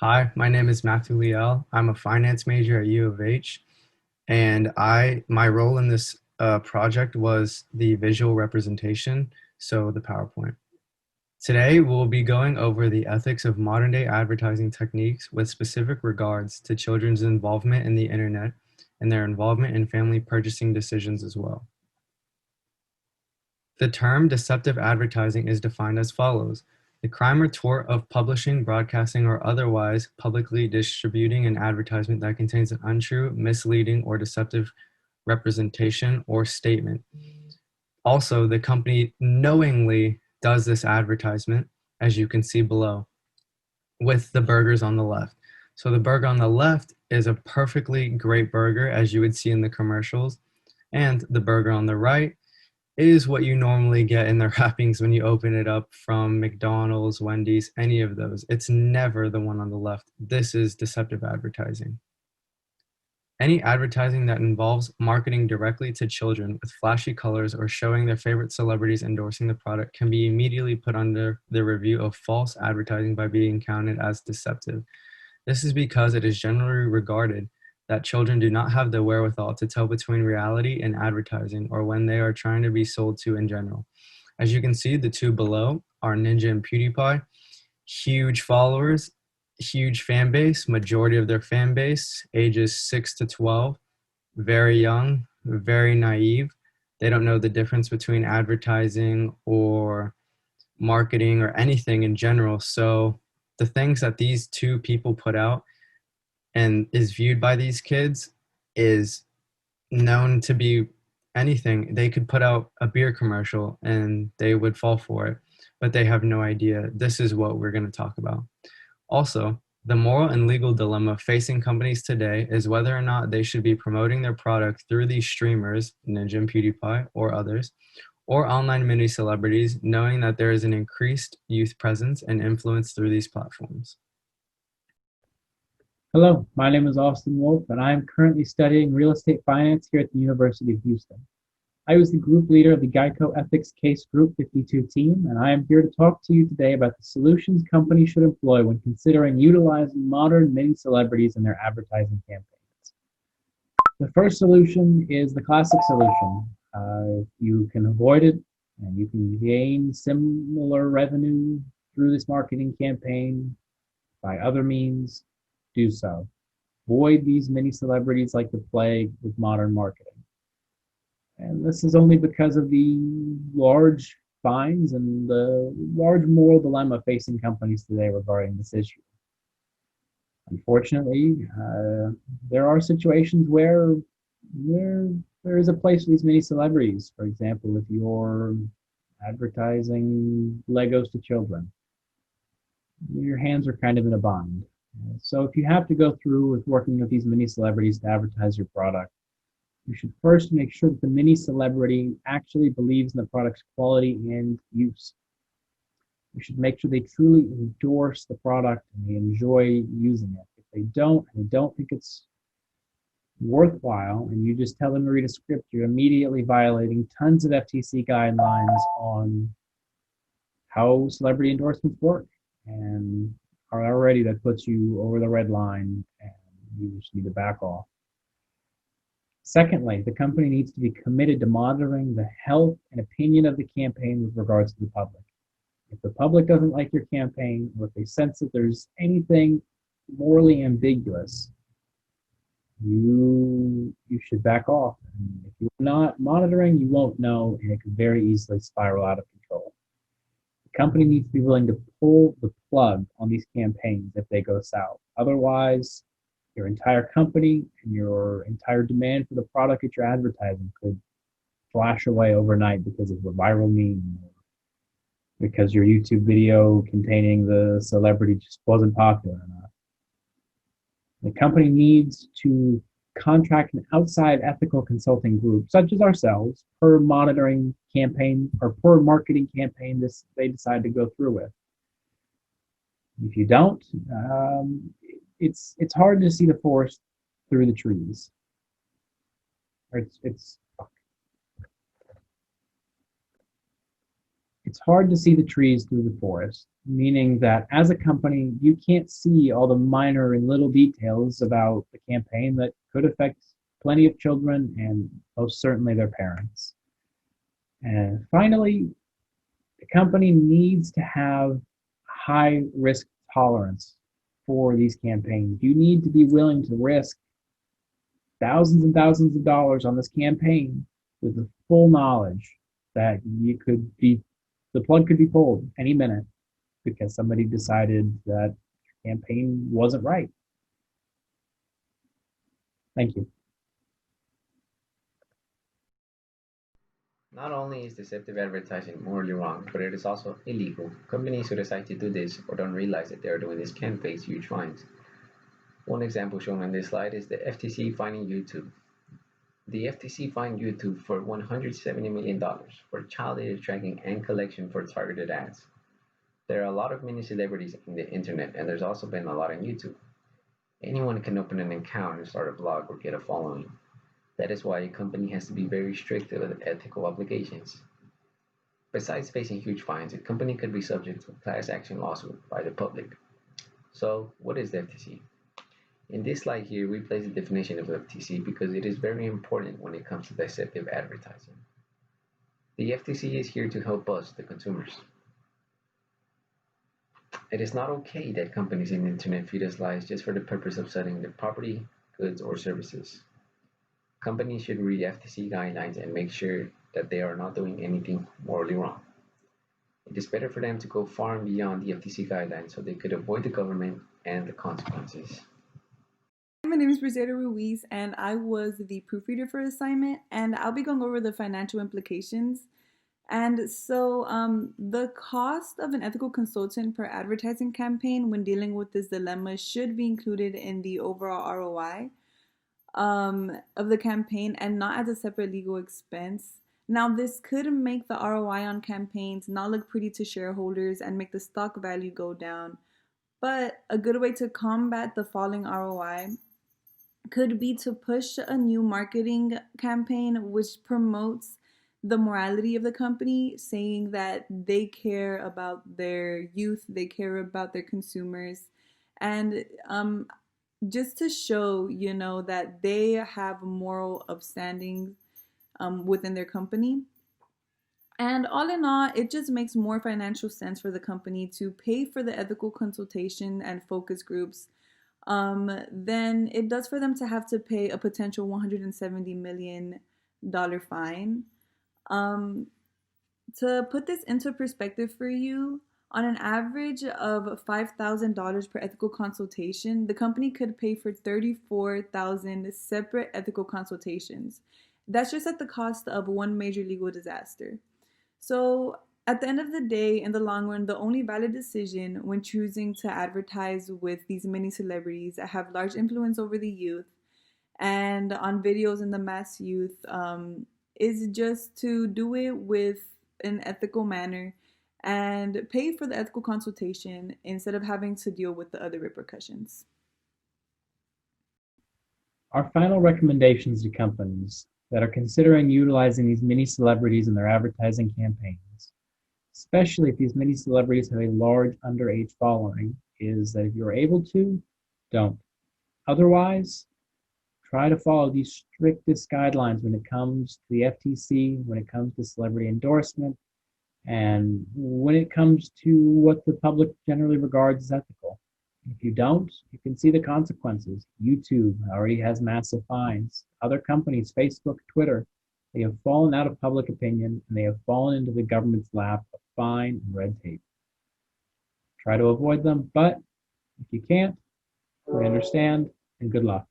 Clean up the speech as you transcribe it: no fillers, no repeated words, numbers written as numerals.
Hi, my name is Matthew Liel. I'm a finance major at U of H, and my role in this project was the visual representation, so the PowerPoint. Today, we'll be going over the ethics of modern day advertising techniques with specific regards to children's involvement in the internet and their involvement in family purchasing decisions as well. The term deceptive advertising is defined as follows: the crime or tort of publishing, broadcasting, or otherwise publicly distributing an advertisement that contains an untrue, misleading, or deceptive representation or statement. Also, the company knowingly does this advertisement, as you can see below, with the burgers on the left. So the burger on the left is a perfectly great burger, as you would see in the commercials, and the burger on the right is what you normally get in the wrappings when you open it up from McDonald's, Wendy's, any of those. It's never the one on the left. This is deceptive advertising. Any advertising that involves marketing directly to children with flashy colors or showing their favorite celebrities endorsing the product can be immediately put under the review of false advertising by being counted as deceptive. This is because it is generally regarded that children do not have the wherewithal to tell between reality and advertising or when they are trying to be sold to in general. As you can see, the two below are Ninja and PewDiePie, huge followers, huge fan base, majority of their fan base, ages 6 to 12, very young, very naive. They don't know the difference between advertising or marketing or anything in general. So the things that these two people put out and is viewed by these kids is known to be anything. They could put out a beer commercial and they would fall for it, but they have no idea. This is what we're going to talk about. Also, the moral and legal dilemma facing companies today is whether or not they should be promoting their product through these streamers, Ninja and PewDiePie or others, or online mini celebrities, knowing that there is an increased youth presence and influence through these platforms. Hello, my name is Austin Wolf, and I am currently studying real estate finance here at the University of Houston. I was the group leader of the Geico Ethics Case Group 52 team, and I am here to talk to you today about the solutions companies should employ when considering utilizing modern mini celebrities in their advertising campaigns. The first solution is the classic solution. You can avoid it, and you can gain similar revenue through this marketing campaign by other means. Do so. Avoid these mini celebrities like the plague with modern marketing. And this is only because of the large fines and the large moral dilemma facing companies today regarding this issue. Unfortunately, there are situations where there is a place for these mini celebrities. For example, if you're advertising Legos to children, your hands are kind of in a bind. So if you have to go through with working with these mini celebrities to advertise your product, you should first make sure that the mini celebrity actually believes in the product's quality and use. You should make sure they truly endorse the product and they enjoy using it. If they don't, and they don't think it's worthwhile, and you just tell them to read a script, you're immediately violating tons of FTC guidelines on how celebrity endorsements work. And already that puts you over the red line and you just need to back off. Secondly, the company needs to be committed to monitoring the health and opinion of the campaign with regards to the public. If the public doesn't like your campaign, or if they sense that there's anything morally ambiguous, you should back off. And if you're not monitoring, you won't know, and it could very easily spiral out of control. The company needs to be willing to pull the plug on these campaigns if they go south. Otherwise, your entire company and your entire demand for the product that you're advertising could flash away overnight because of a viral meme, or because your YouTube video containing the celebrity just wasn't popular enough. The company needs to contract an outside ethical consulting group, such as ourselves, per monitoring campaign or per marketing campaign they decide to go through with. If you don't, it's hard to see the forest through the trees. Or it's It's hard to see the trees through the forest, meaning that as a company, you can't see all the minor and little details about the campaign that could affect plenty of children and most certainly their parents. And finally, the company needs to have high risk tolerance for these campaigns. You need to be willing to risk thousands and thousands of dollars on this campaign with the full knowledge that the plug could be pulled any minute because somebody decided that your campaign wasn't right. Thank you. Not only is deceptive advertising morally wrong, but it is also illegal. Companies who decide to do this or don't realize that they are doing this can face huge fines. One example shown on this slide is the FTC fining YouTube. The FTC fined YouTube for $170 million for child data tracking and collection for targeted ads. There are a lot of mini celebrities in the internet, and there's also been a lot on YouTube. Anyone can open an account and start a blog or get a following. That is why a company has to be very strict with ethical obligations. Besides facing huge fines, a company could be subject to a class action lawsuit by the public. So, what is the FTC? In this slide here, we place the definition of FTC because it is very important when it comes to deceptive advertising. The FTC is here to help us, the consumers. It is not okay that companies in the internet feed us lies just for the purpose of selling their property, goods, or services. Companies should read FTC guidelines and make sure that they are not doing anything morally wrong. It is better for them to go far and beyond the FTC guidelines so they could avoid the government and the consequences. My name is Brisetta Ruiz, and I was the proofreader for assignment, and I'll be going over the financial implications. And so, the cost of an ethical consultant per advertising campaign when dealing with this dilemma should be included in the overall ROI of the campaign and not as a separate legal expense. Now, this could make the ROI on campaigns not look pretty to shareholders and make the stock value go down. But a good way to combat the falling ROI could be to push a new marketing campaign which promotes the morality of the company, saying that they care about their youth, they care about their consumers, and just to show, that they have moral upstanding within their company. And all in all, it just makes more financial sense for the company to pay for the ethical consultation and focus groups than it does for them to have to pay a potential $170 million fine. To put this into perspective for you, on an average of $5,000 per ethical consultation, the company could pay for 34,000 separate ethical consultations. That's just at the cost of one major legal disaster. So, at the end of the day, in the long run, the only valid decision when choosing to advertise with these mini celebrities that have large influence over the youth and on videos in the mass youth is just to do it with an ethical manner and pay for the ethical consultation instead of having to deal with the other repercussions. Our final recommendations to companies that are considering utilizing these mini celebrities in their advertising campaigns, especially if these mini celebrities have a large underage following, is that if you're able to, don't. Otherwise, try to follow the strictest guidelines when it comes to the FTC, when it comes to celebrity endorsement, and when it comes to what the public generally regards as ethical. If you don't, you can see the consequences. YouTube already has massive fines. Other companies, Facebook, Twitter, they have fallen out of public opinion and they have fallen into the government's lap of fine and red tape. Try to avoid them, but if you can't, we understand, and good luck.